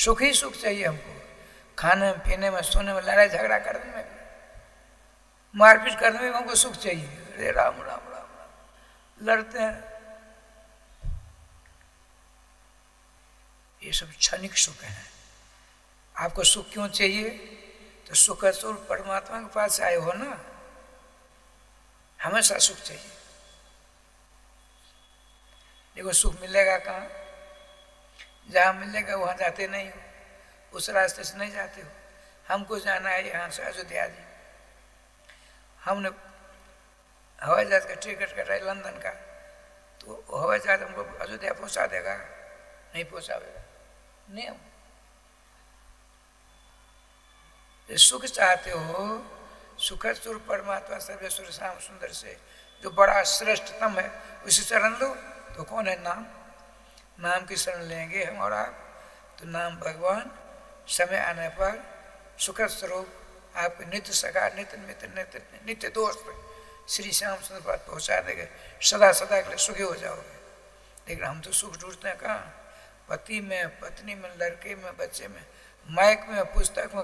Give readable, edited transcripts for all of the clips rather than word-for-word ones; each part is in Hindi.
सुख ही सुख चाहिए हमको, खाने में, पीने में, सोने में, लड़ाई झगड़ा करने में, मारपीट करने में हमको सुख चाहिए। अरे राम राम राम राम लड़ते हैं। ये सब क्षणिक सुख है। आपको सुख क्यों चाहिए? तो सुख स्वरूप परमात्मा के पास आए हो ना, हमेशा सुख चाहिए। देखो सुख मिलेगा कहाँ? जहाँ मिलेगा वहाँ जाते नहीं हो, उस रास्ते से नहीं जाते हो। हमको जाना है यहाँ से अयोध्या जी, हमने हवाई जहाज का टिकट कटा है लंदन का, तो हवाई जहाज हमको अयोध्या पहुँचा देगा? नहीं पहुँचावेगा। नियम। सुख चाहते हो, सुख स्वरूप परमात्मा सर्वेश्वर श्याम सुंदर से जो बड़ा श्रेष्ठतम है उसी शरण लो। तो कौन है? नाम। नाम की शरण लेंगे हम और आप, तो नाम भगवान समय आने पर सुख स्वरूप आपके नित्य सगा, नित्य मित्र, नित्य दोस्त श्री श्याम सुंदर पास पहुँचा देंगे। सदा सदा के लिए सुखी हो जाओगे। लेकिन हम तो सुख ढूंढते हैं कहाँ? पति में, पत्नी में, लड़के में, बच्चे में, माइक में, पुस्तक में,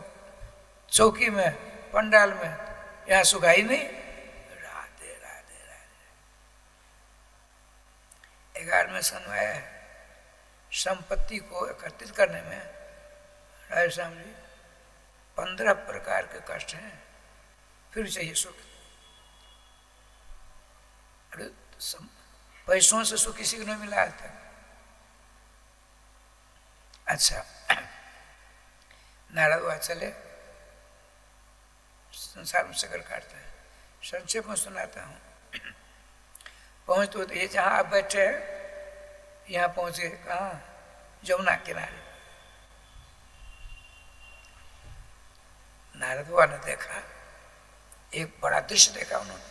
चौकी में, पंडाल में, यहाँ सुख ही नहीं। राधे राधे राधे। 11वें सन में आया है, संपत्ति को एकत्रित करने में राय श्याम जी 15 प्रकार के कष्ट हैं, फिर चाहिए सुख। अरे पैसों से सुख किसी को नहीं मिला आज तक। अच्छा, नारद वहाँ चले, संसार में चक्कर काटते हैं। संक्षेप में सुनाता हूँ। पहुँच तो ये जहाँ आप बैठे हैं यहाँ पहुँचे कहाँ? जमुना किनारे। नारद बाबा ने देखा, एक बड़ा दृश्य देखा उन्होंने।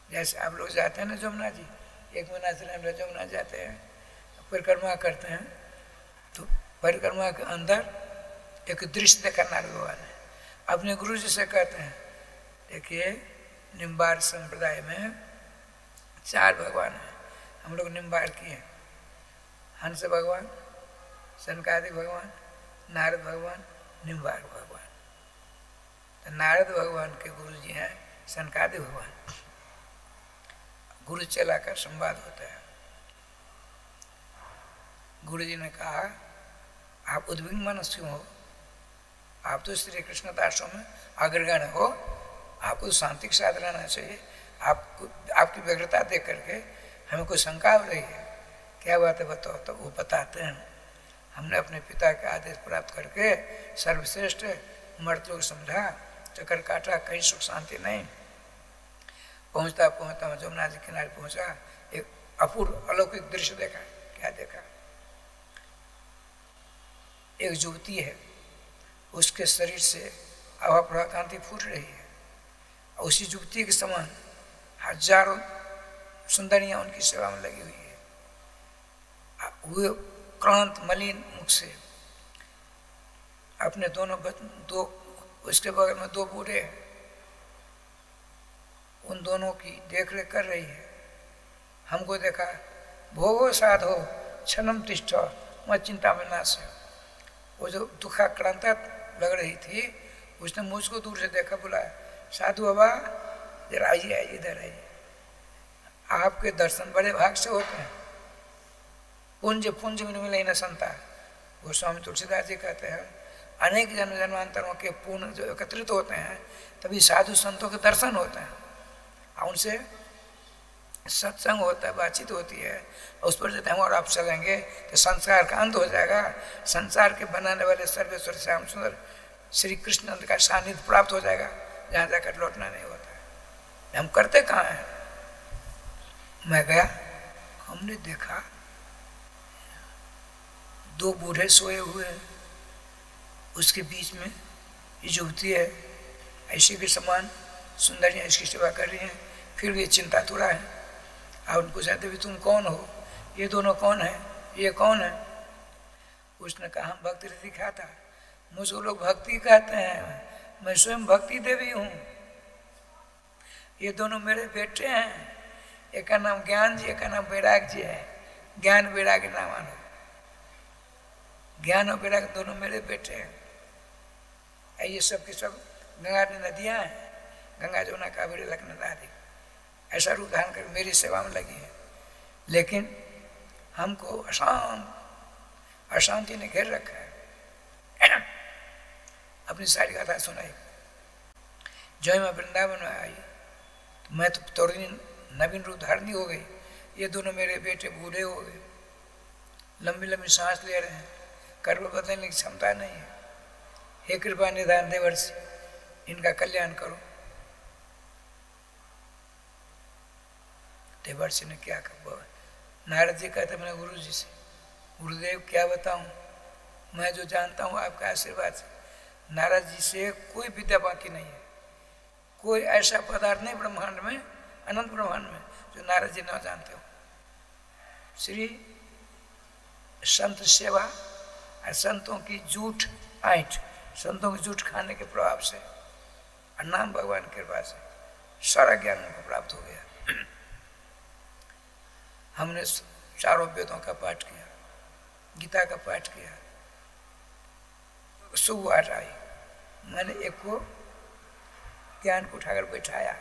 जैसे आप लोग जाते हैं ना जमुना जी, 1 महीना से हम लोग जमुना जाते हैं, परिक्रमा करते हैं, तो परिक्रमा के अंदर एक दृश्य देखा नारद बाबा ने। अपने गुरु जी से कहते हैं, देखिए निम्बार संप्रदाय में 4 भगवान हैं, हम लोग निम्बार किए। हंस भगवान, सनकादिक भगवान, नारद भगवान, निम्बार भगवान। तो नारद भगवान के गुरु जी हैं सनकादिक भगवान। गुरु चेला का संवाद होता है। गुरु जी ने कहा, आप उद्विग्न मनस क्यों हो? आप तो श्री कृष्ण दासों में अग्रगण्य हो, आपको शांति के साथ रहना चाहिए। आपको आपकी व्यग्रता देख करके हमें कोई शंका हो रही है। क्या बात है बताओ? तो वो बताते हैं, हमने अपने पिता के आदेश प्राप्त करके सर्वश्रेष्ठ मर्तों को समझा, चक्कर काटा, कहीं सुख शांति नहीं। पहुँचता पहुँचता मैं जमुना जी किनारे पहुँचा, एक अपूर्व अलौकिक दृश्य देखा। क्या देखा? एक युवती है, उसके शरीर से आभा प्रभा कांति फूट रही है। उसी युवती के समान हजारों सुंदरियां उनकी सेवा में लगी हुई है। वो क्रांत मलिन मुख से अपने दो उसके बगल में 2 बूढ़े हैं, उन दोनों की देखरेख कर रही है। हमको देखा, भोगो साधो क्षणम तिष्ठ मत चिंता में नाश। वो जो दुखाक्रांता लग रही थी, उसने मुझको दूर से देखा, बुलाया, साधु बाबा जरा आइए, आइए इधर आइए। आपके दर्शन बड़े भाग से होते हैं, पुंज पुंज में मिले न संता। वो स्वामी तुलसीदास जी कहते हैं, अनेक जन्म जन्मांतरों के पुण्य जो एकत्रित होते हैं तभी साधु संतों के दर्शन होते हैं, और उनसे सत्संग होता है, बातचीत होती है। उस पर यदि हम और आप चलेंगे तो संसार का अंत हो जाएगा। संसार के बनाने वाले सर्वेश्वर श्याम सुंदर श्री कृष्ण का सानिध्य प्राप्त हो जाएगा, जहाँ जाकर लौटना नहीं होता है। हम करते कहाँ हैं? मैं गया, हमने देखा 2 बूढ़े सोए हुए हैं, उसके बीच में ये युवती है, ऐसे के समान सुंदरियाँ इसकी सेवा कर रही हैं, फिर भी चिंता थोड़ा है। और उनको कहते भी तुम कौन हो? ये दोनों कौन है? ये कौन है? उसने कहा हम भक्ति दिखाता, मुझको लोग भक्ति कहते हैं, मैं स्वयं भक्ति देवी हूँ। ये दोनों मेरे बेटे हैं, एक का नाम ज्ञान जी, एक का नाम वैराग जी है। ज्ञान वैराग नामान हो। ज्ञान और वैराग्य दोनों मेरे बेटे हैं। ये सब की सब गंगा की नदियाँ हैं, गंगा जमुना कावेरी अलकनंदा आदि ऐसा रूप धारण कर मेरी सेवा में लगी है। लेकिन हमको अशांति ने घेर रखा है। अपनी सारी कथा सुनाई। जब मैं वृंदावन में आई तो मैं तो तोरनी नवीन रूप धारणी हो गई। ये दोनों मेरे बेटे बूढ़े हो गए, लंबी लंबी सांस ले रहे हैं, कर्म बदलने की क्षमता नहीं है। हे कृपा निधान देवर्षि, इनका कल्याण करो। देवर्षि ने क्या कहा? नारद जी कहते मैंने गुरु जी से, गुरुदेव क्या बताऊं, मैं जो जानता हूं आपका आशीर्वाद से। नारद जी से कोई विद्या बाकी नहीं है। कोई ऐसा पदार्थ नहीं ब्रह्मांड में, अनंत ब्रह्मांड में, जो नारद जी न जानते हो। श्री संत सेवा और संतों की झूठ आंट, संतों की झूठ खाने के प्रभाव से और नाम भगवान की कृपा से सारा ज्ञान उनको प्राप्त हो गया। हमने चारों वेदों का पाठ किया, गीता का पाठ किया। सुबह आई, मैंने एक को ज्ञान को उठाकर बैठाया,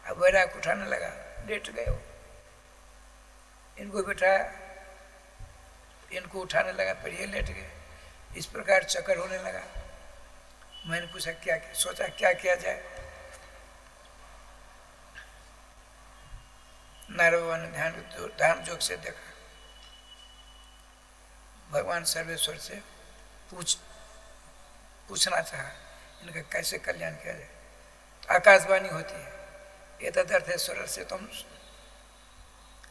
अब वैराग को उठाने लगा, लेट गए हो। इनको बैठाया, इनको उठाने लगा, फिर ये लेट गए। इस प्रकार चक्कर होने लगा। मैंने पूछा क्या क्या, सोचा क्या किया जाए। नारद भगवान ने ध्यान योग से देखा, भगवान सर्वेश्वर से पूछना चाहा इनका कैसे कल्याण किया जाए। तो आकाशवाणी होती है, ये तदर्थेश्वर से तुम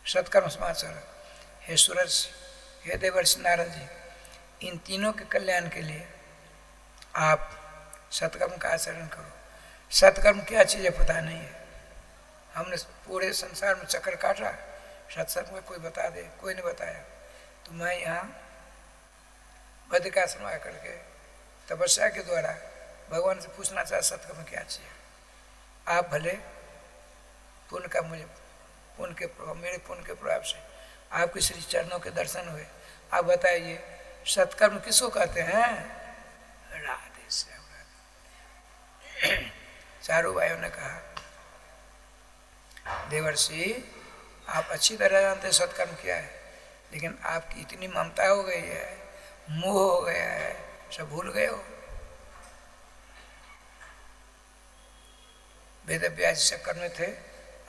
सत्कर्म समाचार। हे सूरज, हे देवर्षि नारद जी, इन तीनों के कल्याण के लिए आप सत्कर्म का आचरण करो। सत्कर्म क्या चीज़ है पता नहीं है। हमने पूरे संसार में चक्कर काटा, सत्संग में कोई बता दे, कोई नहीं बताया। तो मैं यहाँ बद्रिकाश्रम आकर के तपस्या के द्वारा भगवान से पूछना चाहे सत्कर्म क्या चाहिए। आप भले पुण्य का मुझे मेरे पुण्य के प्रभाव से आपके श्री चरणों के दर्शन हुए। आप बताइए सत्कर्म किसको कहते हैं? राधे श्याम राधे। चारों भाइयों ने कहा देवर्षि आप अच्छी तरह जानते सत्कर्म क्या है, लेकिन आपकी इतनी ममता हो गई है, मोह हो गया है, सब भूल गए हो। वेद व्यास चक्कर में थे,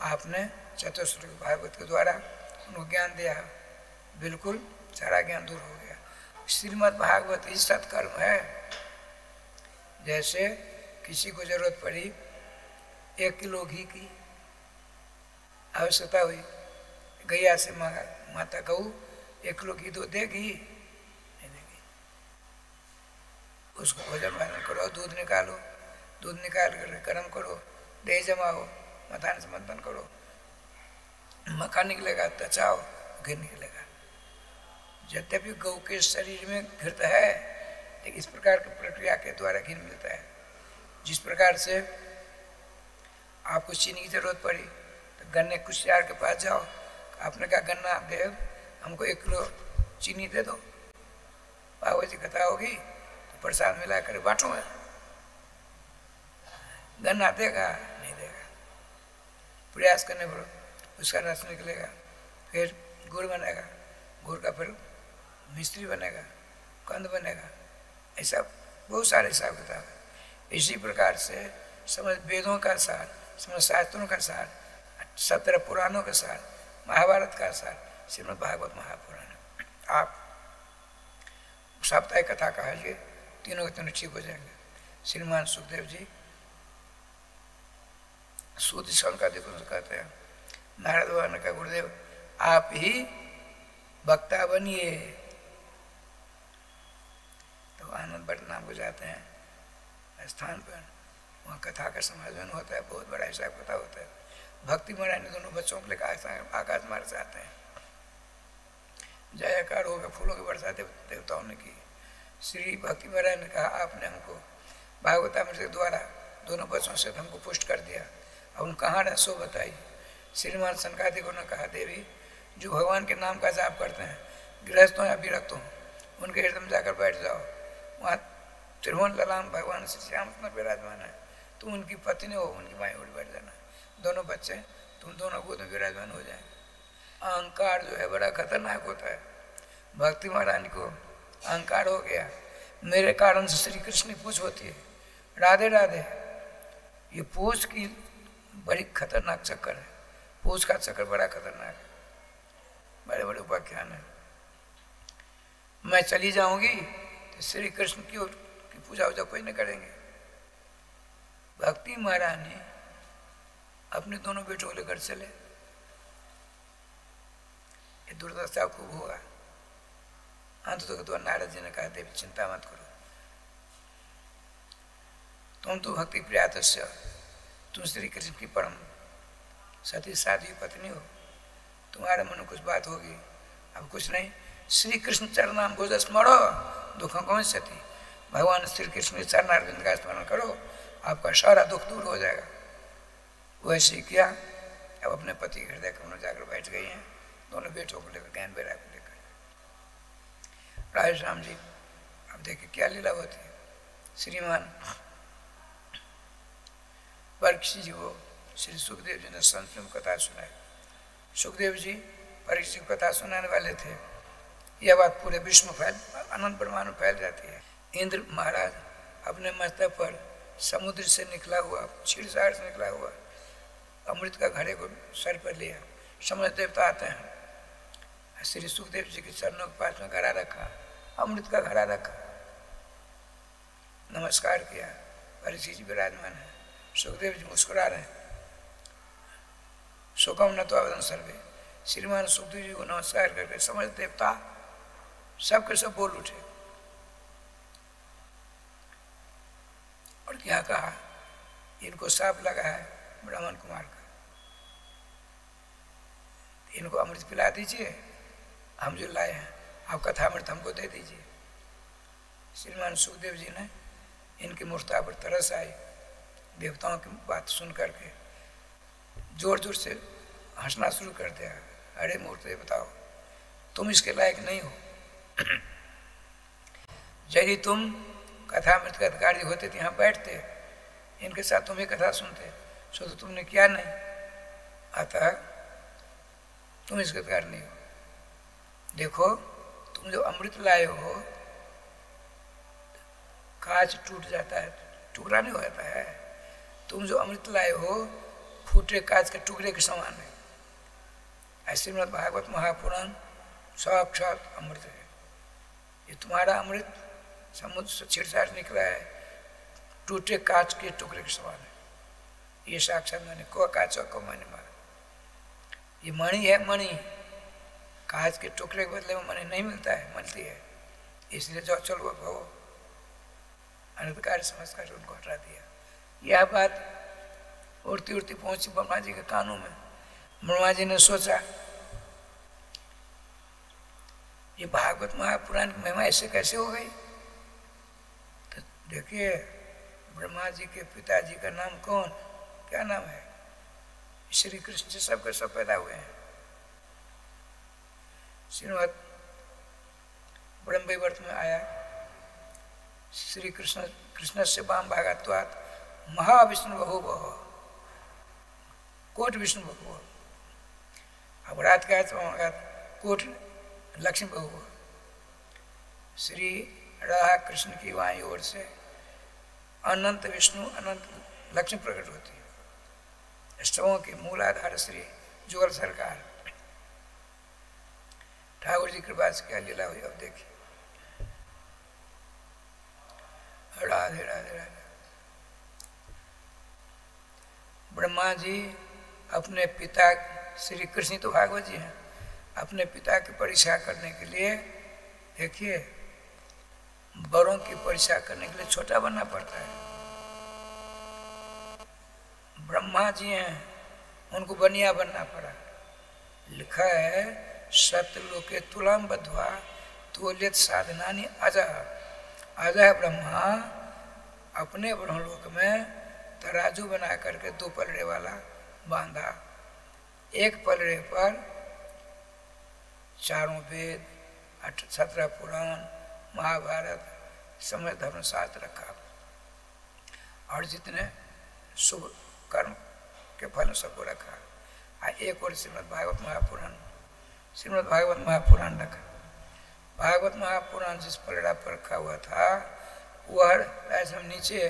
आपने चतुश्लोकी भागवत के द्वारा उनको ज्ञान दिया, बिल्कुल सारा ज्ञान दूर हो गया। श्रीमद् भागवत ही सत्कर्म है। जैसे किसी को जरूरत पड़ी 1 किलो घी की आवश्यकता हुई, गैया से मांगा, माता कहू 1 किलो घी तो देगी, नहीं देगी। उसको भोजन वाजन करो, दूध निकालो, दूध निकाल कर गर्म करो, दही जमाओ, मथान से मंथन करो, मक्खन निकलेगा, तचाओ, घी निकलेगा। यद्यपि गौ के शरीर में घृत है, लेकिन इस प्रकार की प्रक्रिया के द्वारा घी मिलता है। जिस प्रकार से आपको चीनी की जरूरत पड़ी तो गन्ने कुशियार के पास जाओ, आपने कहा गन्ना दे, हमको 1 किलो चीनी दे दो, बाबा जी कथा होगी तो प्रसाद मिला कर बांटूंगा। गन्ना देगा नहीं देगा, प्रयास करने पर उसका रस निकलेगा, फिर गुड़ बनेगा, गुड़ का फिर मिश्री बनेगा, कंद बनेगा। ऐसा बहुत सारे हिसाब किताब है। इसी प्रकार से समझ वेदों का सार, समझ शास्त्रों का सार, 17 पुराणों का सार, महाभारत का सार, श्रीमद् भागवत महापुराण। आप साप्ताहिक कथा कहिए, तीनों के तीनों ठीक हो जाएंगे। श्रीमान सुखदेव जी सूत का देखो कहते हैं, नारद भगवान का गुरुदेव आप ही वक्ता बनिए। तो आनंद भट्ट नाम को जाते हैं स्थान पर, वहाँ कथा का समाधान होता है, बहुत बड़ा हिसाब कथा होता है। भक्ति महाराज ने दोनों बच्चों के लिए आकाश मार्ग से आते हैं, जयकार हो गया, फूलों की वर्षा देवताओं ने की। श्री भक्ति महाराज ने कहा आपने हमको भागवतामृत के द्वारा दोनों बच्चों से हमको पुष्ट कर दिया, अब हम कहाँ रहे सो बताइए। श्रीमान सनकादिक ने कहा देवी जो भगवान के नाम का जाप करते हैं, गृहस्थों या विरक्त हों, उनके हृदय में जाकर बैठ जाओ। वहाँ त्रिभुवन ललाम भगवान श्री श्याम में विराजमान है, तुम उनकी पत्नी हो, उनकी माई उड़ बैठ जाना, दोनों बच्चे तुम दोनों गोद में विराजमान हो जाए। अहंकार जो है बड़ा खतरनाक होता है। भक्ति महारानी को अहंकार हो गया, मेरे कारण से श्री कृष्ण की पूछ होती है, राधे राधे। ये पूछ की बड़ी खतरनाक चक्कर है, पूछ का चक्कर बड़ा खतरनाक है, बड़े बड़े उपाख्यान है। मैं चली जाऊंगी तो श्री कृष्ण की पूजा वूजा कोई नहीं करेंगे। भक्ति महारानी अपने दोनों बेटों को लेकर चले, ये दुर्दशा खूब होगा। अंत तो नारद जी ने कहा, देवी चिंता मत करो, तुम तो भक्ति प्रियातस्य, तुम श्री कृष्ण की परम सती साध्वी पत्नी हो, तुम्हारे मन में कुछ बात होगी। अब कुछ नहीं, श्री कृष्ण चरणाम भुज स्मरो दुखों कौन सती, भगवान श्री कृष्ण के चरणारविंद का स्मरण करो, आपका सारा दुख दूर हो जाएगा। वैसे ही किया। अब अपने पति के हृदय कमल जाकर बैठ गई हैं, दोनों बेटों को लेकर, ज्ञान बेरा को लेकर। राधे श्याम जी अब देखिए क्या लीला होती है। श्रीमान परीक्षित जी को श्री सुखदेव जी ने संत में कथा सुनाई। सुखदेव जी परीक्षित को कथा सुनाने वाले थे। यह बात पूरे विश्व में अनंत ब्रह्मांड में फैल जाती है। इंद्र महाराज अपने मस्तक पर समुद्र से निकला हुआ, क्षीरसागर से निकला हुआ अमृत का घड़े को सर पर लिया। समझ देवता आते हैं, श्री सुखदेव जी के चरणों के पास में घड़ा रखा, अमृत का घड़ा रखा, नमस्कार किया। परीक्षित जी विराजमान है, सुखदेव जी मुस्कुरा रहे हैं। शोकम न तो आवेदन सर्वे, श्रीमान सुखदेव जी को नमस्कार करके समझ देवता सब के सब बोल उठे और क्या कहा, इनको साफ लगा है ब्राह्मण कुमार का, इनको अमृत पिला दीजिए, हम जो लाए हैं आप कथा अमृत हमको दे दीजिए। श्रीमान सुखदेव जी ने इनकी मूर्ता पर तरस आई, देवताओं की बात सुन करके जोर जोर से हंसना शुरू कर दिया। अरे मूर्ति बताओ, तुम इसके लायक नहीं हो। यदि तुम कथा अमृत के अधिकारी होते तो यहाँ बैठते, इनके साथ तुम ही कथा सुनते, सो तो तुमने किया नहीं, अतः तुम इसके अधिकार नहीं हो। देखो तुम जो अमृत लाए हो, कांच टूट जाता है, टुकड़ा नहीं हो जाता है। तुम जो अमृत लाए हो फूटे कांच के टुकड़े के समान है। ऐसे श्रीमद् भागवत महापुराण साक्षात अमृत है। ये तुम्हारा अमृत समुद्र से क्षीरसागर निकला है, टूटे कांच के टुकड़े के समान है। ये साक्षात मैंने को कांच को मैंने मारा। ये मणि है, मणि कांच के टुकड़े के बदले में मणि नहीं मिलता है, मिलती है। इसलिए जो चलो भो अनधिकार समझ कर उनको हटा दिया। यह बात उड़ती उड़ती पहुंची ब्रह्मा जी के कानों में। ब्रह्मा जी ने सोचा ये भागवत महापुराण की महिमा ऐसे कैसे हो गई। तो देखिए ब्रह्मा जी के पिताजी का नाम कौन, क्या नाम है, श्री कृष्ण से सबके सब पैदा हुए हैं। श्रीमद् ब्रह्मवैवर्त में आया, श्री कृष्ण से वाम भागात्वात् महाविष्णु बहु कोट विष्णु बहु। अब रात का कोट लक्ष्मी बहु। श्री राधा कृष्ण की वाई ओर से अनंत विष्णु अनंत लक्ष्मी प्रकट होती है। स्तवों के मूल आधार श्री जुगल सरकार। ठाकुर जी कृपा से क्या लीला हुई अब देखिए। राधे राधे राधे। ब्रह्मा जी अपने पिता श्री कृष्ण तो भागवत जी हैं, अपने पिता की परीक्षा करने के लिए देखिए बड़ों की परीक्षा करने के लिए छोटा बनना पड़ता है। ब्रह्मा जी हैं, उनको बनिया बनना पड़ा। लिखा है सत्यलोके तुलाम बद्ध्वा तुल्यत साधनानि अजः। अजः ब्रह्मा अपने ब्रह्मलोक में तराजू बना करके 2 पलड़े वाला बांधा। एक पलड़े पर 4 वेद 17 पुराण महाभारत समय धर्म शास्त्र रखा और जितने शुभ कर्म के फल सबको रखा। एक और श्रीमद् भागवत महापुराण, श्रीमद् भागवत महापुराण रखा। भागवत महापुराण जिस पलड़ा पर रखा हुआ था वह राजस्थान नीचे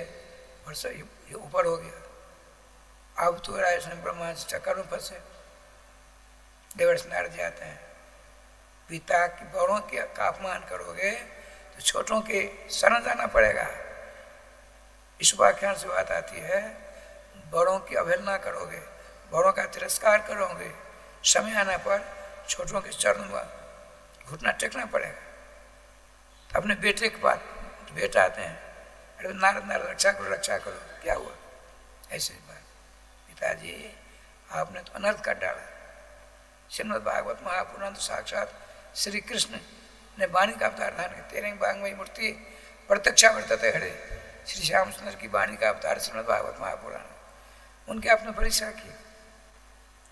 और ये ऊपर हो गया। अब तो राजस्थान ब्रह्मा चक्कर में फंसे, देवर्ष नारद जाते हैं, पिता की बड़ों के का अपमान करोगे तो छोटों के शरण जाना पड़ेगा। इस व्याख्यान से बात आती है, बड़ों की अवहेलना करोगे, बड़ों का तिरस्कार करोगे, समय आने पर छोटों के चरण में घुटना टेकना पड़ेगा। अपने बेटे के पास बेटा आते हैं, अरे नारद नारद रक्षा करो रक्षा करो, क्या हुआ? ऐसे बात, पिताजी आपने तो अनर्थ कर डाला। श्रीमद् भागवत महापुराण तो साक्षात श्री कृष्ण ने वाणी का अवतार धारण किया। 13 भागवत मूर्ति प्रत्यक्षा वर्तते हरे, श्री श्याम सुंदर की वाणी का अवतार श्रीमद् भागवत महापुराण। उनके आपने परीक्षा की,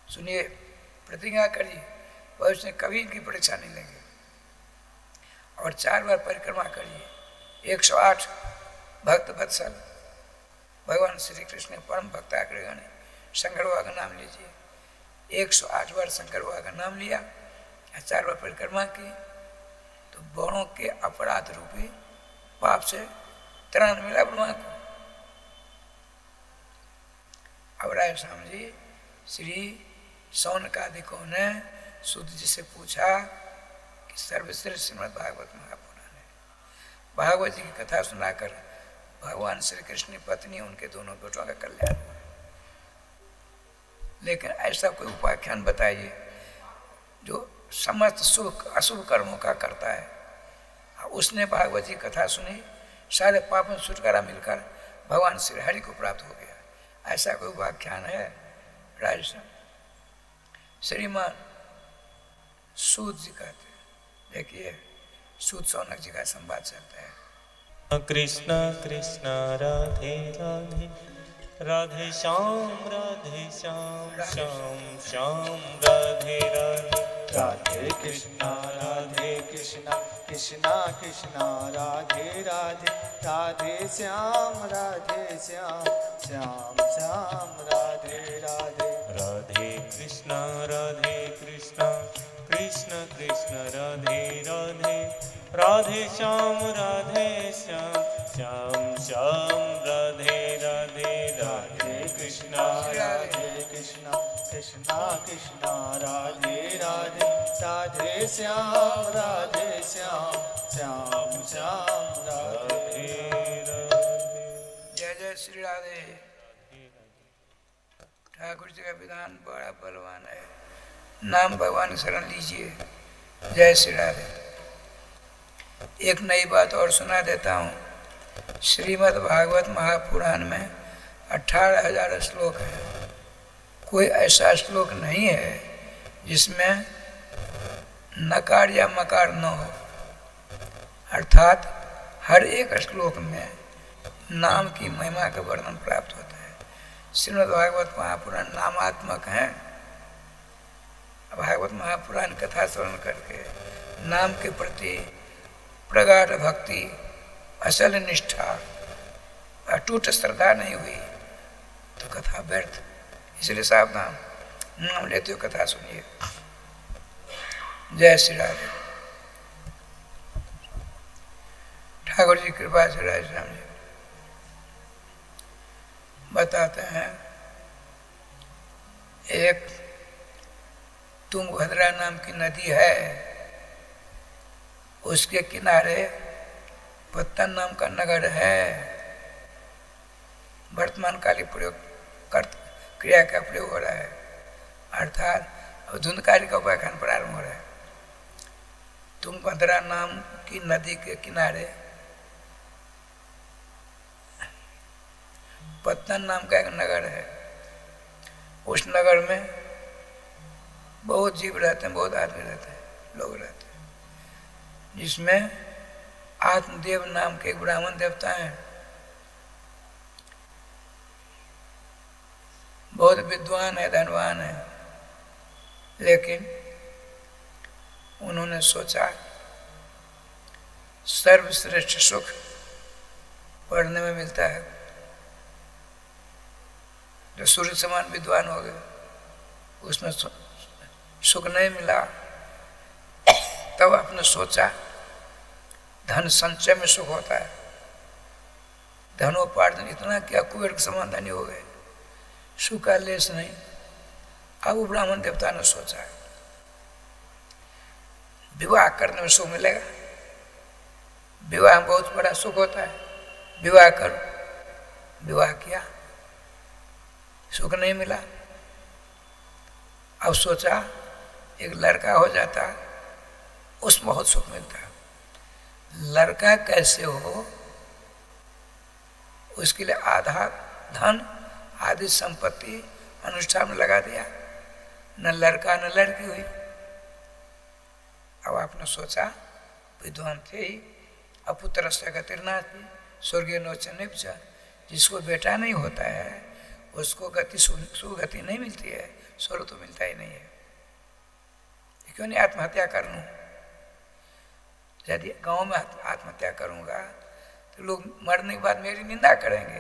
सुनिए, प्रतिज्ञा करिए, भविष्य में कभी इनकी परीक्षा नहीं लेंगे। और 4 बार परिक्रमा करिए। 108 भक्त वत्सल भगवान श्री कृष्ण परम भक्त अग्रगण शंकर बाबा का नाम लीजिए। 108 बार शंकर बाबा का नाम लिया, 4 बार परिक्रमा की, तो बड़ों के अपराध रूपी पाप से त्राण मिला ब्रह्मा को। अब राय स्वाम जी श्री सौनकादिकों ने सूत जी से पूछा कि सर्वश्रेष्ठ श्रीमद् भागवत महापुराण है। भागवत जी की कथा सुनाकर भगवान श्री कृष्ण की पत्नी उनके दोनों बेटों का कल्याण हुआ। लेकिन ऐसा कोई उपाख्यान बताइए जो समस्त शुभ अशुभ कर्मों का करता है। उसने भागवत जी कथा सुनी, सारे पापों से छुटकारा मिलकर भगवान श्री हरि को प्राप्त हो गया। ऐसा कोई उपाख्यान है? राजस्थान श्रीमान सूत जी कहते हैं, देखिए सूत सौनक जी का संवाद चलता है। कृष्ण कृष्ण राधे राधे राधे श्याम श्याम श्याम राधे राधे राधे कृष्णा कृष्णा कृष्णा राधे राधे राधे श्याम श्याम श्याम राधे राधे राधे कृष्णा कृष्ण कृष्ण कृष्ण राधे राधे राधे श्याम श्याम श्याम श्याम राधे राधे राधे कृष्णा कृष्णा कृष्णा राधे राधे राधे श्याम श्याम श्याम राधे राधे। जय जय श्री राधे। ठाकुर जी का विधान बड़ा बलवान है, नाम भगवान की शरण लीजिए। जय श्री राधे। एक नई बात और सुना देता हूँ। श्रीमद् भागवत महापुराण में 18,000 श्लोक हैं। कोई ऐसा श्लोक नहीं है जिसमें नकार या मकार न हो, अर्थात हर एक श्लोक में नाम की महिमा का वर्णन प्राप्त होता है। श्रीमद् भागवत महापुराण नामात्मक है। भागवत महापुराण कथा श्रवण करके नाम के प्रति प्रगाढ़ भक्ति, असल निष्ठा, अटूट श्रद्धा नहीं हुई तो कथा व्यर्थ। इसलिए सावधान, नाम लेते हो कथा सुनिए। जय श्री राधे। ठाकुर जी कृपा से राजराम जी बताते हैं, एक तुंगभद्रा नाम की नदी है, उसके किनारे पत्तन नाम का नगर है। वर्तमान काली प्रयोग क्रिया का प्रयोग हो रहा है, अर्थात धुंधकारी का उपाख्यान प्रारंभ हो रहा है। तुंगभद्रा नाम की नदी के किनारे पत्तन नाम का एक नगर है। उस नगर में बहुत जीव रहते हैं, बहुत आदमी रहते हैं, लोग रहते हैं, जिसमें आत्मदेव नाम के एक ब्राह्मण देवता हैं। बहुत विद्वान है, धनवान है, लेकिन उन्होंने सोचा सर्वश्रेष्ठ सुख पढ़ने में मिलता है। जो सूर्य समान विद्वान हो गए उसमें सुख नहीं मिला, तब आपने सोचा धन संचय में सुख होता है। धनोपार्जन इतना क्या कुबेर के समान धनी हो गए, सुख का लेस नहीं। अब वो ब्राह्मण देवता ने सोचा विवाह करने में सुख मिलेगा, विवाह में बहुत बड़ा सुख होता है, विवाह करो। विवाह किया, सुख नहीं मिला। अब सोचा एक लड़का हो जाता, उसमें बहुत सुख मिलता। लड़का कैसे हो, उसके लिए आधा धन आदि संपत्ति अनुष्ठान में लगा दिया, न लड़का न लड़की हुई। अब आपने सोचा विद्वान थे ही, अपुत्र गतिर्नाथ स्वर्गीय नोचन, जिसको बेटा नहीं होता है उसको गति सुगति नहीं मिलती है, स्वर्ग तो मिलता ही नहीं है। क्यों नहीं आत्महत्या कर लूं? यदि गांव में आत्महत्या करूंगा तो लोग मरने के बाद मेरी निंदा करेंगे।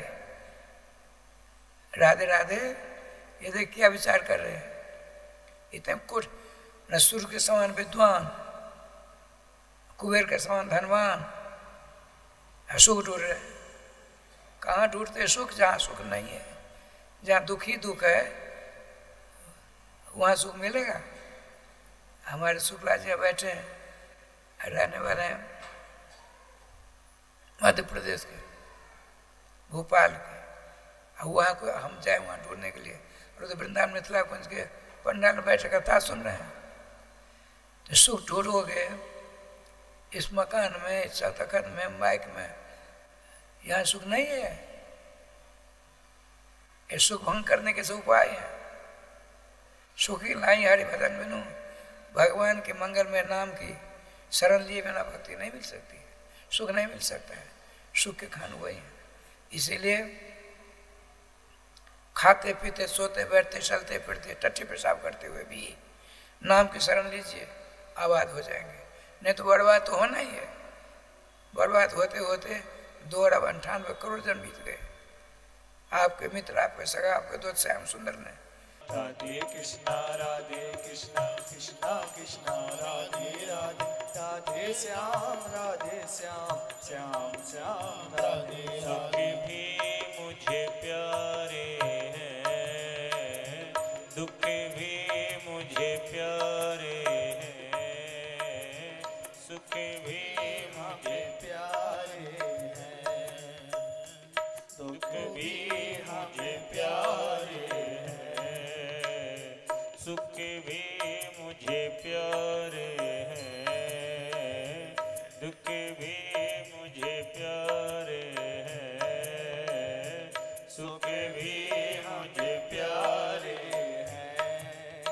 राधे राधे, ये देख क्या विचार कर रहे हैं। इतने कुछ न सूर्य के समान विद्वान, कुबेर के समान धनवान, सुख ढूंढ रहे। कहाँ ढूंढते सुख? जहाँ सुख नहीं है, जहाँ दुख ही दुख है वहाँ सुख मिलेगा। हमारे शुक्ला जी बैठे हैं, रहने वाले हैं मध्य प्रदेश के, भोपाल के। अब वहाँ को हम जाए वहाँ ढूंढने के लिए, और तो वृंदावन मिथिला कुंज के पंडाल में बैठे कथा सुन रहे हैं। तो सुख ढूंढोगे इस मकान में, इस तखत में, माइक में, यहाँ सुख नहीं है। ये सुख भंग करने के सब उपाय हैं। सुखी लाई हरि भजन बिनु, भगवान के मंगल में नाम की शरण लिए बिना भक्ति नहीं मिल सकती है, सुख नहीं मिल सकता है। सुख के खान वही है। इसीलिए खाते पीते सोते बैठते चलते फिरते टट्टी पेशाब करते हुए भी नाम की शरण लीजिए, आबाद हो जाएंगे। नहीं तो बर्बाद तो होना ही है। बर्बाद होते होते 2.98 करोड़ जन्म बीत गए। आपके मित्र, आपके सगा, आपके दोस्त श्याम सुंदर ने। राधे कृष्णा कृष्णा कृष्णा राधे राधे, राधे श्याम श्याम श्याम राधे राधे। भी मुझे प्यारे हैं, दुख भी मुझे प्यारे हैं, सुख भी मुझे प्यारे हैं, दुख भी मुझे प्यारे हैं, सुख भी मुझे प्यारे हैं, दुख भी मुझे प्यारे हैं, सुख भी मुझे प्यारे हैं,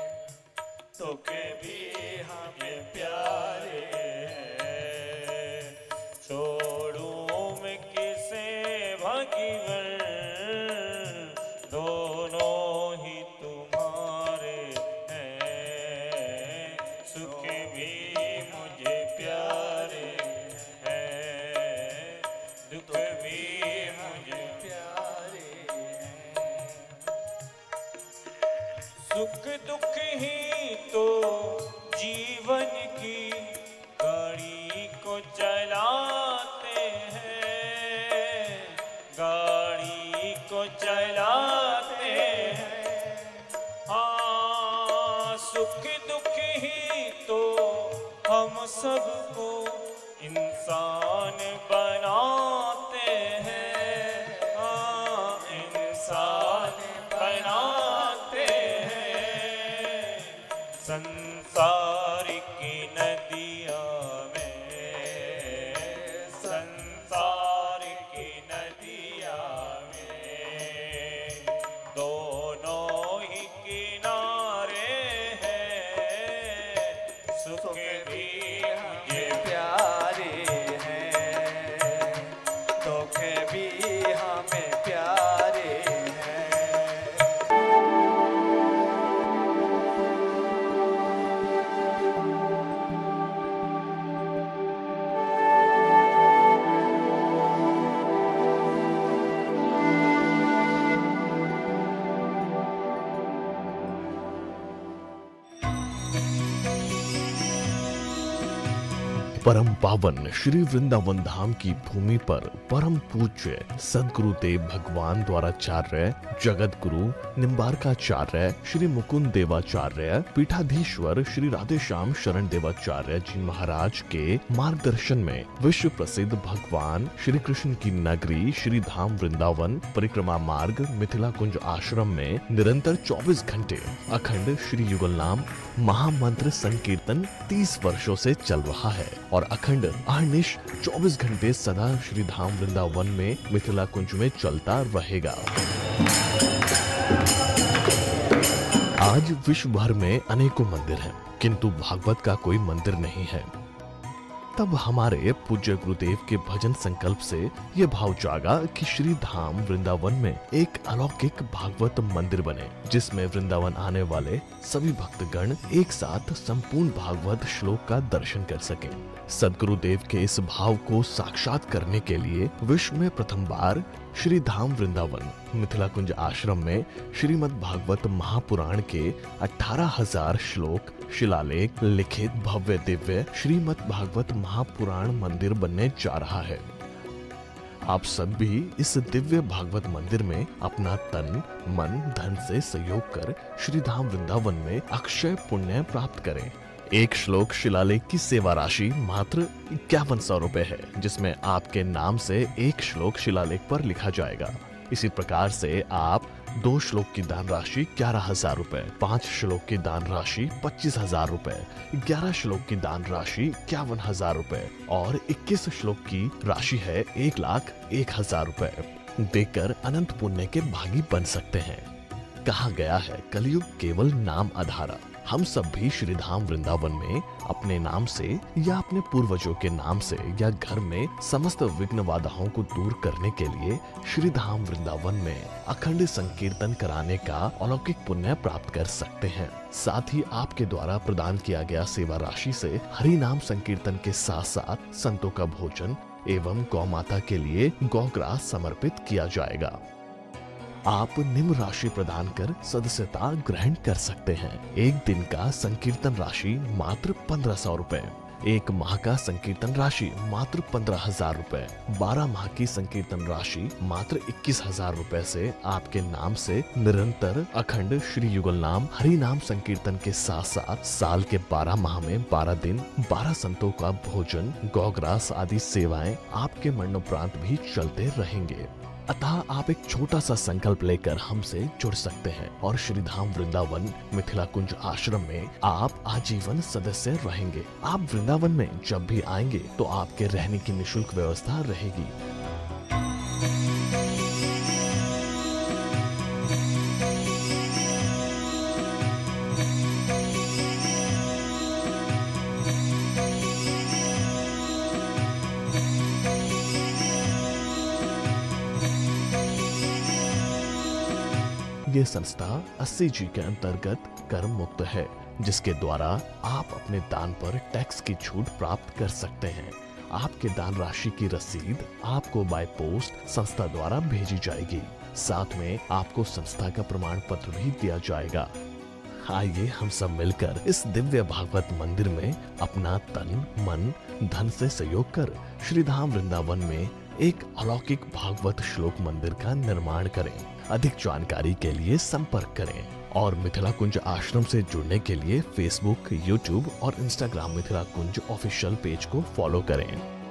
दुख भी मुझे प्यारे हैं। छोड़ूं मैं किसे भगवन, दोनों ही तुम्हारे हैं, सुख भी मुझे प्यारे हैं, दुख भी मुझे प्यारे हैं। सुख दुख ही तो जीवन की गाड़ी को चलाते हैं, गाड़ी को चलाते हैं। हाँ, सुख दुख ही तो हम सबको इंसान बनाते हैं। हाँ, इंसान बनाते हैं। संसार की नदिया में, संसार की नदिया में, दोनों ही किनारे हैं, सुख भी मुझे परम पावन श्री वृंदावन धाम की भूमि पर परम पूज्य सदगुरुदेव भगवान द्वाराचार्य जगत गुरु निम्बारकाचार्य श्री मुकुंद देवाचार्य पीठाधीश्वर श्री राधेश्याम शरण देवाचार्य जी महाराज के मार्गदर्शन में विश्व प्रसिद्ध भगवान श्री कृष्ण की नगरी श्री धाम वृंदावन परिक्रमा मार्ग मिथिला कुंज आश्रम में निरंतर 24 घंटे अखंड श्री युगल नाम महामंत्र संकीर्तन 30 वर्षों से चल रहा है और अखंड अहर्निश 24 घंटे सदा श्री धाम वृंदावन में मिथिला कुंज में चलता रहेगा। आज विश्व भर में अनेकों मंदिर हैं, किंतु भागवत का कोई मंदिर नहीं है। तब हमारे पूज्य गुरुदेव के भजन संकल्प से ये भाव जागा कि श्री धाम वृंदावन में एक अलौकिक भागवत मंदिर बने, जिसमें वृंदावन आने वाले सभी भक्तगण एक साथ संपूर्ण भागवत श्लोक का दर्शन कर सकें। सदगुरुदेव के इस भाव को साक्षात करने के लिए विश्व में प्रथम बार श्री धाम वृंदावन मिथिला कुंज आश्रम में श्रीमद् भागवत महापुराण के 18,000 श्लोक शिलालेख लिखित भव्य दिव्य श्रीमद् भागवत महापुराण मंदिर बनने जा रहा है। आप सब भी इस दिव्य भागवत मंदिर में अपना तन मन धन से सहयोग कर श्री धाम वृंदावन में अक्षय पुण्य प्राप्त करें। एक श्लोक शिलालेख की सेवा राशि मात्र 5100 रुपए है, जिसमें आपके नाम से एक श्लोक शिलालेख पर लिखा जाएगा। इसी प्रकार से आप 2 श्लोक की दान राशि 11,000 रुपए, 5 श्लोक की दान राशि 25,000 रुपए, 11 श्लोक की दान राशि 51,000 रुपए और 21 श्लोक की राशि है 1,01,000 रुपए देकर अनंत पुण्य के भागी बन सकते हैं। कहा गया है कलयुग केवल नाम आधारा। हम सब भी श्री धाम वृंदावन में अपने नाम से या अपने पूर्वजों के नाम से या घर में समस्त विघ्न बाधाओं को दूर करने के लिए श्री धाम वृंदावन में अखंड संकीर्तन कराने का अलौकिक पुण्य प्राप्त कर सकते हैं। साथ ही आपके द्वारा प्रदान किया गया सेवा राशि से हरि नाम संकीर्तन के साथ साथ संतों का भोजन एवं गौ माता के लिए गौग्रास समर्पित किया जाएगा। आप निम्न राशि प्रदान कर सदस्यता ग्रहण कर सकते हैं। एक दिन का संकीर्तन राशि मात्र 1,500 रुपए, एक माह का संकीर्तन राशि मात्र 15,000 रुपए, 12 माह की संकीर्तन राशि मात्र 21,000 रुपए से आपके नाम से निरंतर अखंड श्री युगल नाम हरि नाम संकीर्तन के साथ साथ साल के 12 माह में 12 दिन 12 संतों का भोजन गौग्रास आदि सेवाएं आपके मरणोपरांत भी चलते रहेंगे। अतः आप एक छोटा सा संकल्प लेकर हमसे जुड़ सकते हैं और श्री धाम वृंदावन मिथिला कुंज आश्रम में आप आजीवन सदस्य रहेंगे। आप वृंदावन में जब भी आएंगे तो आपके रहने की निःशुल्क व्यवस्था रहेगी। ये संस्था 80G के अंतर्गत कर मुक्त है, जिसके द्वारा आप अपने दान पर टैक्स की छूट प्राप्त कर सकते हैं। आपके दान राशि की रसीद आपको बाय पोस्ट संस्था द्वारा भेजी जाएगी। साथ में आपको संस्था का प्रमाण पत्र भी दिया जाएगा। आइए हम सब मिलकर इस दिव्य भागवत मंदिर में अपना तन मन धन से सहयोग कर श्री धाम वृंदावन में एक अलौकिक भागवत श्लोक मंदिर का निर्माण करें। अधिक जानकारी के लिए संपर्क करें और मिथिला कुंज आश्रम से जुड़ने के लिए फेसबुक, यूट्यूब और इंस्टाग्राम मिथिला कुंज ऑफिशियल पेज को फॉलो करें।